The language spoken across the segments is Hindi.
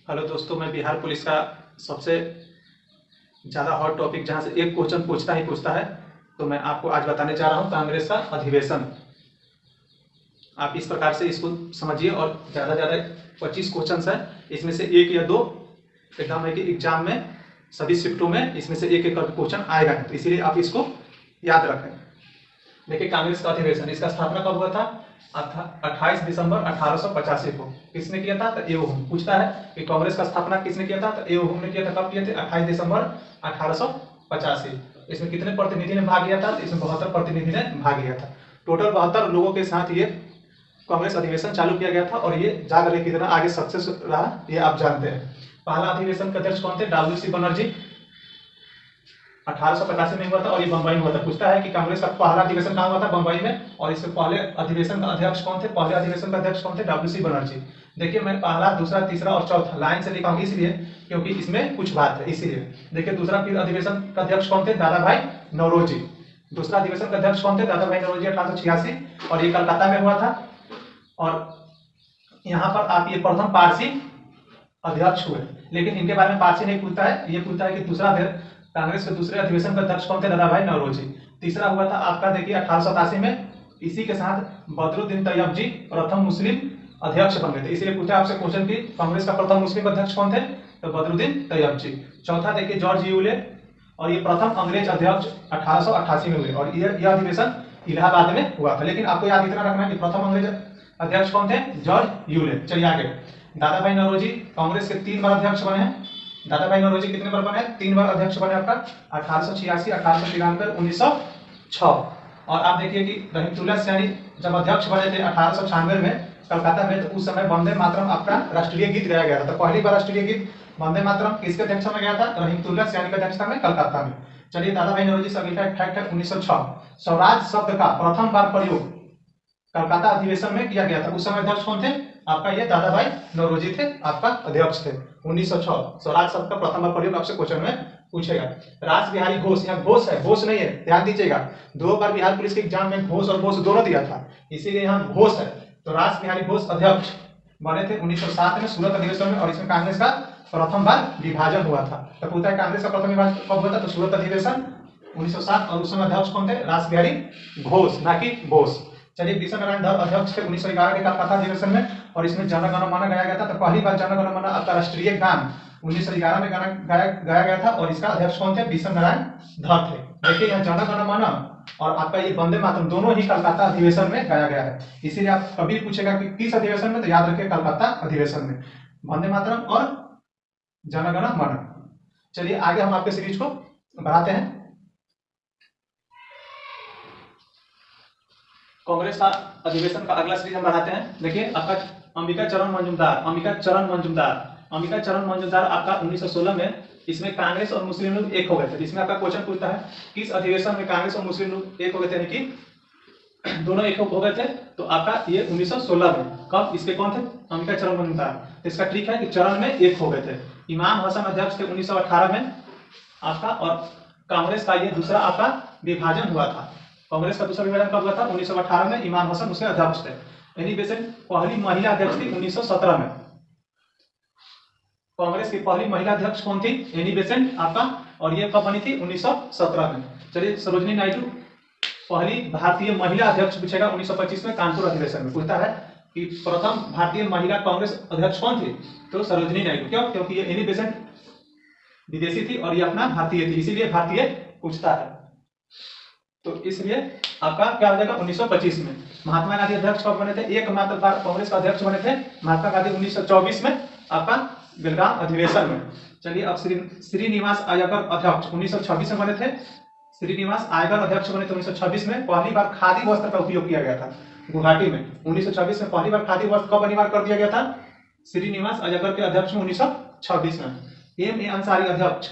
हेलो दोस्तों, मैं बिहार पुलिस का सबसे ज़्यादा हॉट टॉपिक जहां से एक क्वेश्चन पूछता है तो मैं आपको आज बताने जा रहा हूं कांग्रेस का अधिवेशन। आप इस प्रकार से इसको समझिए और ज़्यादा ज़्यादा 25 क्वेश्चन है, इसमें से एक या दो एकदम है कि एग्जाम में सभी शिफ्टों में इसमें से एक एक क्वेश्चन आएगा, तो इसीलिए आप इसको याद रखें। देखिए, कांग्रेस का अधिवेशन, इसका स्थापना कब हुआ था? 28 दिसंबर 1885 को। किसने किया था? तो एओहुम। पूछता है कि कांग्रेस का स्थापना किसने किया था? तो एओहुम ने किया था। कब किए थे? 28 दिसंबर 1885। इसमें कितने प्रतिनिधि ने भाग लिया था? तो इसमें 72 प्रतिनिधि ने भाग लिया था। टोटल 72 लोगों के साथ ये कांग्रेस अधिवेशन चालू किया गया था और ये जा करके कितना आगे सक्सेस रहा ये आप जानते हैं। पहला अधिवेशन के अध्यक्ष कौन थे? डब्ल्यू.सी. बनर्जी। 1885 में हुआ था और ये बंबई में हुआ था। पूछता है कि कांग्रेस का पहला अधिवेशन कहाँ हुआ था? बंबई में। और इससे पहले अधिवेशन का अध्यक्ष कौन थे? पहले अधिवेशन का अध्यक्ष कौन थे? डब्ल्यू.सी. बनर्जी। देखिए, मैं पहला, दूसरा, तीसरा और चौथा लाइन से लिखा हूँ इसलिए क्योंकि इसमें कुछ बात है, इसीलिए। देखिए, दूसरा फिर अधिवेशन का अध्यक्ष कौन थे? दादा भाई नौरोजी। दूसरा अधिवेशन का अध्यक्ष कौन थे? दादा भाई नौरोजी, 1886, और ये कलकत्ता में हुआ था। और यहाँ पर आप ये प्रथम पारसी अध्यक्ष हुए, लेकिन इनके बारे में पारसी नहीं पूछता है, ये पूछता है कि दूसरा कांग्रेस के दूसरे अधिवेशन का अध्यक्ष कौन थे? दादा भाई नौरोजी। तीसरा हुआ था आपका, देखिए, 1887 में। इसी के साथ बदरुद्दीन तैयब जी प्रथम मुस्लिम अध्यक्ष बन गए थे, इसलिए पूछा आपसे क्वेश्चन की कांग्रेस का प्रथम मुस्लिम अध्यक्ष कौन थे? तो बदरुद्दीन तैयब जी। चौथा देखिए, जॉर्ज यूले, और ये प्रथम अंग्रेज अध्यक्ष 1888 में हुए और यह अधिवेशन इलाहाबाद में हुआ था। लेकिन आपको याद इतना रखना है कि प्रथम अंग्रेज अध्यक्ष कौन थे? George Yule. चलिए आगे। दादा भाई नौरोजी कांग्रेस के 3 बार अध्यक्ष बने हैं। दादा भाई नौरोजी कितने बार बने? 3 बार अध्यक्ष बने आपका, 1886, 1893, 1906। और आप देखिए कि रहीमतुल्लाह सैनी जब अध्यक्ष बने थे 1896 में कलकत्ता में, तो उस समय वंदे मातरम आपका राष्ट्रीय गीत गाया गया था। तो पहली बार राष्ट्रीय गीत वंदे मातरम किसके अध्यक्षता में गया था? रहीमतुल्लाह सैनी के अध्यक्षता में, कलकत्ता में। चलिए, दादा भाई नौरोजी से अगला फैक्ट है 1906। स्वराज शब्द का प्रथम बार प्रयोग कलकत्ता अधिवेशन में किया गया था। उस समय अध्यक्ष कौन थे? आपका ये दादा भाई नौरोजी थे, आपका अध्यक्ष थे। 1906 स्वराज शब्द का प्रथम बार प्रयोग आपसे क्वेश्चन में पूछेगा। रास बिहारी घोष, यहाँ घोष है, घोष नहीं है, ध्यान दीजिएगा। 2 बार बिहार पुलिस के एग्जाम में घोष और घोष दोनों दिया था, इसीलिए यहाँ घोष है। तो रास बिहारी घोष अध्यक्ष बने थे 1907 में सूरत अधिवेशन में, और इसमें कांग्रेस का प्रथम बार विभाजन हुआ था। तो पूछता है कांग्रेस का प्रथम विभाजन कब हुआ था? तो सूरत अधिवेशन 1907, और उस समय अध्यक्ष कौन थे? रास बिहारी घोष, ना कि बोस। चलिए, बिशन नारायण धर अध्यक्ष थे 1911 के कलकत्ता अधिवेशन में, और इसमें जन गण मन गाया गया था। तो पहली बार जन गण मन आपका राष्ट्रीय गान 1911 में गाया गया था, और इसका अध्यक्ष कौन थे? बिशन नारायण धर थे। देखिए, यहाँ जन गण मन और आपका ये वंदे मातरम दोनों ही कलकत्ता अधिवेशन में गाया गया है। इसीलिए आप कभी पूछेगा कि किस अधिवेशन में, तो याद रखिए कलकत्ता अधिवेशन में, वंदे मातरम और जन गण मन। चलिए आगे हम आपके सीरीज को बढ़ाते हैं। कांग्रेस का अधिवेशन का अगला सीरीज हम बढ़ाते हैं। देखिए, आपका अंबिका चरण मंजूमदार आपका 1916 में, इसमें कांग्रेस और मुस्लिम लोग एक हो गए थे। इसमें आपका क्वेश्चन पूछता है किस अधिवेशन में कांग्रेस और मुस्लिम लोग एक हो गए थे, यानी कि दोनों एक हो गए थे। तो आपका ये 1916 में। कब? इसके कौन थे? अंबिका चरण मंजूमदार। तो इसका ट्रिक है कि चरण में एक हो गए थे। इमाम हसन अध्यक्ष थे 1918 में आपका, और कांग्रेस का ये दूसरा आपका विभाजन हुआ था। कांग्रेस का दूसरा विभाजन कब हुआ था? 1918 में। इमाम हसन उसके अध्यक्ष थे। एनी बेसेंट पहली महिला अध्यक्ष थी 1917 में। कांग्रेस की पहली महिला अध्यक्ष कौन थी? एनी बेसेंट आपका, और ये कब बनी थी? 1917 में। चलिए, सरोजनी नायडू पहली भारतीय महिला अध्यक्ष पूछेगा 1925 में कानपुर अधिवेशन में। पूछता है कि प्रथम भारतीय महिला कांग्रेस अध्यक्ष कौन थी? तो सरोजनी नायडू। क्यों? क्योंकि ये एनी बेसेंट विदेशी थी और ये अपना भारतीय थी, इसीलिए भारतीय पूछता है। तो इसलिए आपका क्या हो जाएगा? 1925 में। महात्मा गांधी अध्यक्ष कब बने थे? एकमात्र बार कांग्रेस का अध्यक्ष बने थे महात्मा गांधी 1924 में आपका बेलगाम अधिवेशन में। चलिए, अब श्रीनिवास आयकर अध्यक्ष 1926 में बने थे। श्रीनिवास आयकर अध्यक्ष बने थे 1926 में। पहली बार खादी वस्त्र का उपयोग किया गया था गुवाहाटी में 1926 में। पहली बार खादी वस्त्र कब अनिवार्य कर दिया गया था? श्रीनिवास आयकर के अध्यक्ष में 1926 में। एम ए अंसारी अध्यक्ष,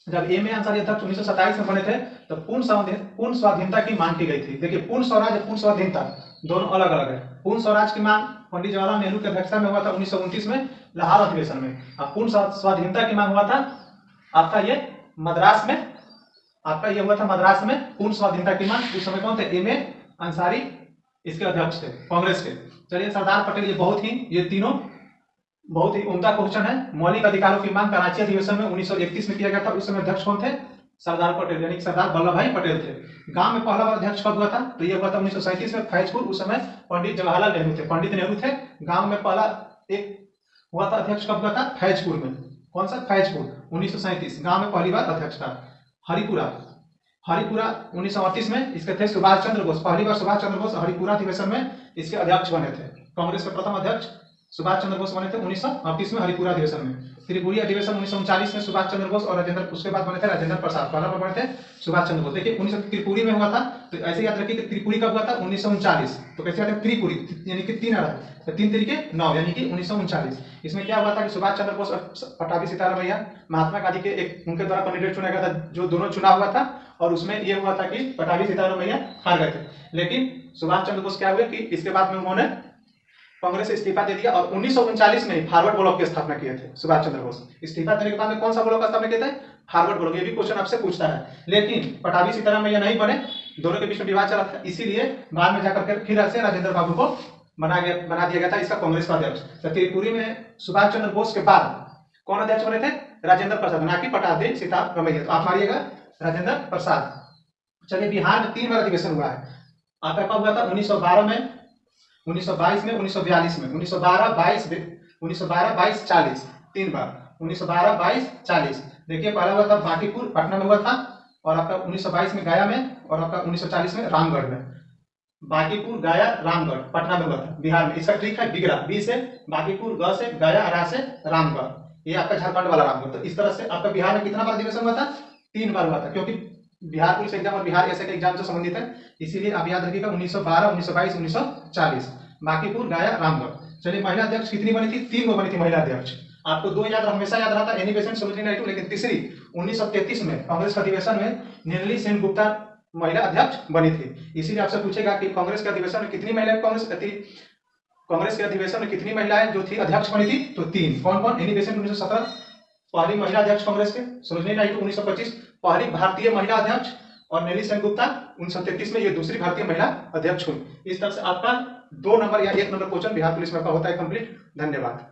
जब एम ए अंसारी अध्यक्ष 1927 में बने थे, तो पूर्ण स्वाधीनता की मांग की गई थी। देखिए, पूर्ण स्वराज, पूर्ण स्वाधीनता दोनों अलग अलग है। पूर्ण स्वराज की मांग पंडित जवाहरलाल नेहरू की अध्यक्षता में हुआ था 1929 में लाहौर अधिवेशन में। पूर्ण स्वाधीनता की मांग हुआ था आपका ये मद्रास में, आपका ये हुआ था मद्रास में पूर्ण स्वाधीनता की मांग। उस समय कौन थे? एम ए अंसारी इसके अध्यक्ष थे कांग्रेस के। चलिए, सरदार पटेल, ये बहुत ही, ये तीनों बहुत ही उम्दा क्वेश्चन है। मौलिक अधिकारों की मांग कराची अधिवेशन में 1931 में किया गया था। उस समय अध्यक्ष कौन थे? सरदार पटेल, यानी सरदार वल्लभ भाई पटेल थे। गांव में पहला बार अध्यक्ष कब हुआ था? तो ये हुआ था 1937 में फैजपुर। उस समय पंडित जवाहरलाल नेहरू थे, पंडित नेहरू थे। गांव में पहला एक हुआ था अध्यक्ष, कब हुआ था? फैजपुर में। कौन सा? फैजपुर, 1937। गांव में पहली बार अध्यक्ष था। हरिपुरा, हरिपुरा 1938 में इसके थे सुभाष चंद्र बोस। पहली बार सुभाष चंद्र बोस हरिपुरा अधिवेशन में इसके अध्यक्ष बने थे। कांग्रेस के प्रथम अध्यक्ष सुभाष चंद्र बोस बने थे 1938 में हरिपुरा अधिवेशन में। त्रिपुरी अधिवेशन 1939 में सुभाष चंद्र बोस और राजेंद्र, उसके बाद बने थे राजेंद्र प्रसाद। पहला बार बने थे सुभाष चंद्र बोस। देखिए 19 त्रिपुरी में हुआ था, तो ऐसे याद रखिए कि त्रिपुरी कब हुआ था? 1939। तो कैसे याद है? त्रिपुरी यानी कि 3 आ रहा है, तो 3 तरीके 9, यानी कि 1939। इसमें क्या हुआ था कि सुभाष चंद्र बोस और पटाभी सीतारामैया, महात्मा गांधी के एक उनके द्वारा कैंडिडेट चुना गया था, जो दोनों चुनाव हुआ था। और उसमें यह हुआ था कि पटाभी सीतारामैया हार गए थे। लेकिन सुभाष चंद्र बोस क्या हुए कि इसके बाद में उन्होंने कांग्रेस से इस्तीफा दे दिया और 1939 में फॉरवर्ड ब्लॉक की स्थापना किए थे सुभाष चंद्र बोस। इस्तीफा देने के बाद में कौन सा ब्लॉक का स्थापना किए थे? Forward block. ये भी क्वेश्चन आपसे पूछता है। लेकिन पटाभी सीतारामैया नहीं बने, दोनों के बीच में विवाद चला था, इसीलिए बाद में जाकर के फिर से राजेंद्र बाबू को बना दिया गया था इसका कांग्रेस का अध्यक्ष। तो त्रिपुरी में सुभाष चंद्र बोस के बाद कौन अध्यक्ष बने थे? राजेंद्र प्रसाद, ना कि पटाभी सीतारामैया। तो आप मारिएगा राजेंद्र प्रसाद। चलिए, बिहार में 3 बार अधिवेशन हुआ है। आपका कब हुआ था? 1912 में, 1922 में, 1942 में। 1912, 22, 40, 3 बार। 1912, 22, 40। देखिए पहला हुआ था बांकीपुर, पटना में हुआ था, और आपका 1922 में गया में, और आपका 1940 में रामगढ़ में। बांकीपुर, गया, रामगढ़ पटना में हुआ था बिहार में। इसका ट्रिक है बिगड़ा, बी से बांकीपुर, ग से गया, रा से रामगढ़। ये आपका झारखंड वाला रामगढ़। तो इस तरह से आपका बिहार में कितना बार अधिवेशन हुआ था? 3 बार हुआ था, क्योंकि बिहार पुलिस एग्जाम और बिहार ऐसे के एग्जाम से संबंधित है, इसीलिए आप याद रखिएगा 1912, 1922, 1940। बांकीपुर, गया, रामगढ़। चलिए, महिला अध्यक्ष कितनी बनी थी? 3 गो बनी थी महिला अध्यक्ष। आपको 2 याद हमेशा याद रहा था, एनी बेसेंट, सरोजिनी नायडू। लेकिन तीसरी 1933 में कांग्रेस के अधिवेशन में निर्मली सेनगुप्ता महिला अध्यक्ष बनी थी। इसीलिए आपसे पूछेगा कि कांग्रेस के अधिवेशन में कितनी महिलाएं कांग्रेस के अधिवेशन में कितनी महिलाएं जो थी अध्यक्ष बनी थी? तो 3। कौन कौन? एनी बेसेंट 1917 पहली महिला अध्यक्ष कांग्रेस के, सरोजिनी नायडू 1925 पहली भारतीय महिला अध्यक्ष, और निर्मली सेनगुप्ता 1933 में ये दूसरी भारतीय महिला अध्यक्ष हुई। इस तरह से आपका 2 नंबर या 1 नंबर क्वेश्चन बिहार पुलिस में होता है कंप्लीट। धन्यवाद।